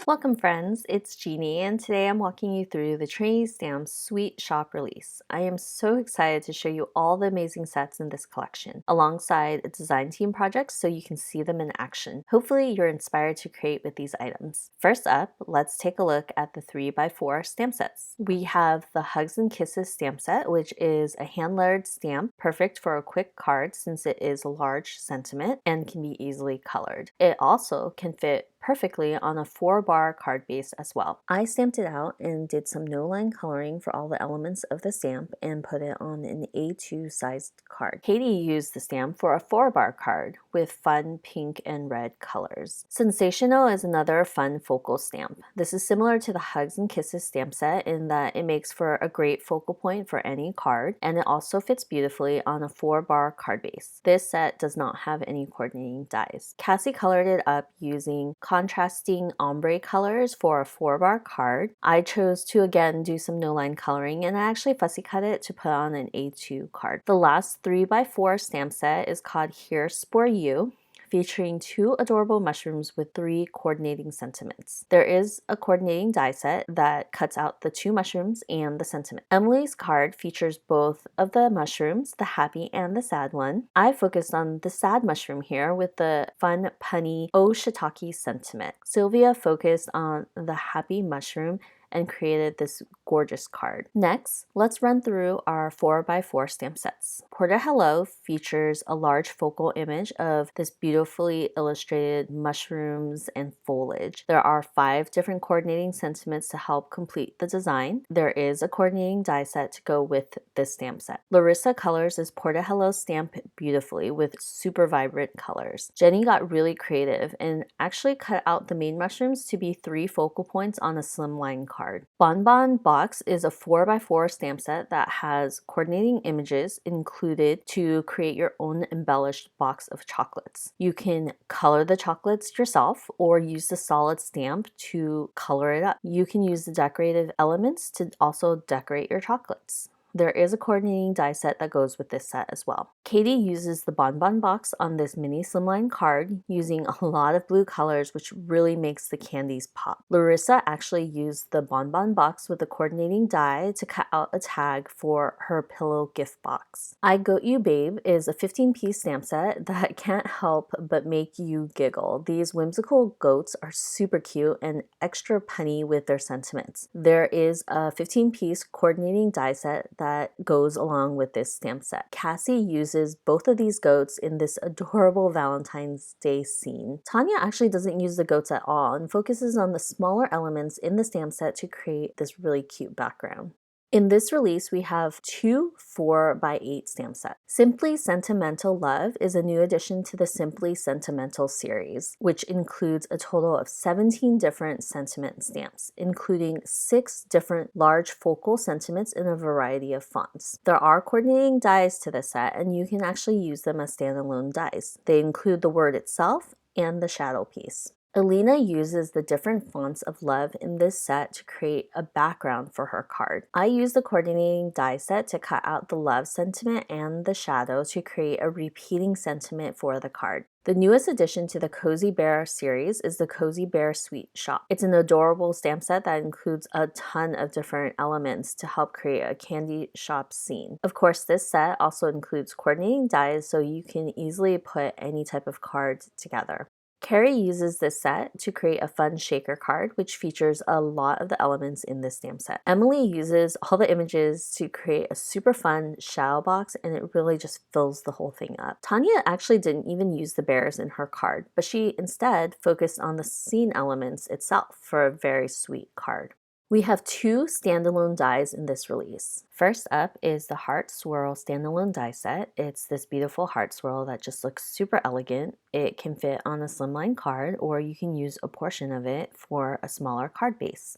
Welcome friends, it's Jeannie and today I'm walking you through the Trinity Stamps Sweet Shop release. I am so excited to show you all the amazing sets in this collection, alongside a design team projects so you can see them in action. Hopefully you're inspired to create with these items. First up, let's take a look at the 3x4 stamp sets. We have the Hugs and Kisses stamp set, which is a hand-lettered stamp, perfect for a quick card since it is a large sentiment and can be easily colored. It also can fit perfectly on a 4-bar card base as well. I stamped it out and did some no-line coloring for all the elements of the stamp and put it on an A2 sized card. Katie used the stamp for a 4-bar card with fun pink and red colors. Sensational is another fun focal stamp. This is similar to the Hugs and Kisses stamp set in that it makes for a great focal point for any card, and it also fits beautifully on a 4-bar card base. This set does not have any coordinating dies. Cassie colored it up using contrasting ombre colors for a 4-bar card. I chose to again do some no-line coloring, and I actually fussy cut it to put on an A2 card. The last 3x4 stamp set is called Here's For You, featuring 2 adorable mushrooms with 3 coordinating sentiments. There is a coordinating die set that cuts out the 2 mushrooms and the sentiment. Emily's card features both of the mushrooms, the happy and the sad one. I focused on the sad mushroom here with the fun punny Oh Shiitake sentiment. Sylvia focused on the happy mushroom and created this gorgeous card. Next, let's run through our 4x4 stamp sets. Porta Hello features a large focal image of this beautifully illustrated mushrooms and foliage. There are 5 different coordinating sentiments to help complete the design. There is a coordinating die set to go with this stamp set. Larissa colors this Porta Hello stamp beautifully with super vibrant colors. Jenny got really creative and actually cut out the main mushrooms to be 3 focal points on a slimline card. Bonbon Box is a 4x4 stamp set that has coordinating images included to create your own embellished box of chocolates. You can color the chocolates yourself or use the solid stamp to color it up. You can use the decorative elements to also decorate your chocolates. There is a coordinating die set that goes with this set as well. Katie uses the Bonbon Box on this mini slimline card using a lot of blue colors, which really makes the candies pop. Larissa actually used the Bonbon Box with the coordinating die to cut out a tag for her pillow gift box. I Goat You Babe is a 15-piece stamp set that can't help but make you giggle. These whimsical goats are super cute and extra punny with their sentiments. There is a 15-piece coordinating die set that goes along with this stamp set. Cassie uses both of these goats in this adorable Valentine's Day scene. Tanya actually doesn't use the goats at all and focuses on the smaller elements in the stamp set to create this really cute background. In this release, we have 2 4x8 stamp sets. Simply Sentimental Love is a new addition to the Simply Sentimental series, which includes a total of 17 different sentiment stamps, including 6 different large focal sentiments in a variety of fonts. There are coordinating dies to this set, and you can actually use them as standalone dies. They include the word itself and the shadow piece. Alina uses the different fonts of love in this set to create a background for her card. I used the coordinating die set to cut out the love sentiment and the shadow to create a repeating sentiment for the card. The newest addition to the Cozy Bear series is the Cozy Bear Sweet Shop. It's an adorable stamp set that includes a ton of different elements to help create a candy shop scene. Of course, this set also includes coordinating dies so you can easily put any type of card together. Carrie uses this set to create a fun shaker card, which features a lot of the elements in this stamp set. Emily uses all the images to create a super fun shadow box, and it really just fills the whole thing up. Tanya actually didn't even use the bears in her card, but she instead focused on the scene elements itself for a very sweet card. We have 2 standalone dies in this release. First up is the Heart Swirl standalone die set. It's this beautiful heart swirl that just looks super elegant. It can fit on a slimline card, or you can use a portion of it for a smaller card base.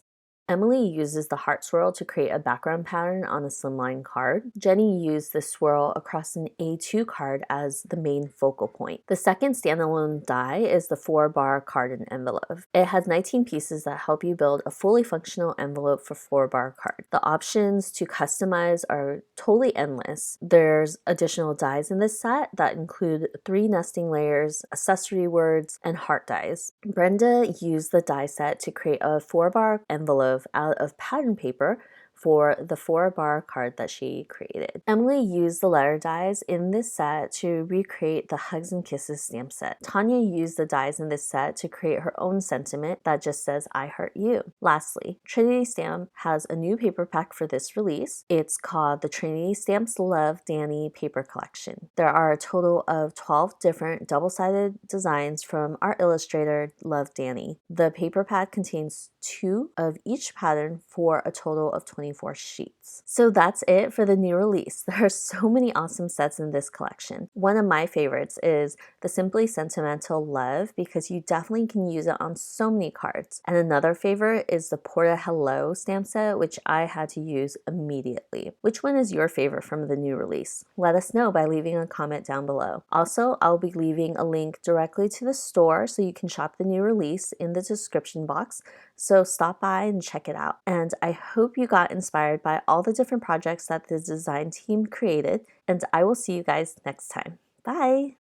Emily uses the heart swirl to create a background pattern on a slimline card. Jenny used the swirl across an A2 card as the main focal point. The second standalone die is the 4-bar card and envelope. It has 19 pieces that help you build a fully functional envelope for 4-bar card. The options to customize are totally endless. There's additional dies in this set that include 3 nesting layers, accessory words, and heart dies. Brenda used the die set to create a 4-bar envelope out of pattern paper for the 4-bar card that she created. Emily used the letter dies in this set to recreate the Hugs and Kisses stamp set. Tanya used the dies in this set to create her own sentiment that just says, I hurt you. Lastly, Trinity Stamp has a new paper pack for this release. It's called the Trinity Stamps Love Danny Paper Collection. There are a total of 12 different double-sided designs from our illustrator, Love Danny. The paper pack contains 2 of each pattern for a total of 24 sheets. So that's it for the new release. There are so many awesome sets in this collection. One of my favorites is the Simply Sentimental Love because you definitely can use it on so many cards. And another favorite is the Porta Hello stamp set, which I had to use immediately. Which one is your favorite from the new release? Let us know by leaving a comment down below. Also, I'll be leaving a link directly to the store so you can shop the new release in the description box. So stop by and check it out. And I hope you got inspired by all the different projects that the design team created. And I will see you guys next time. Bye!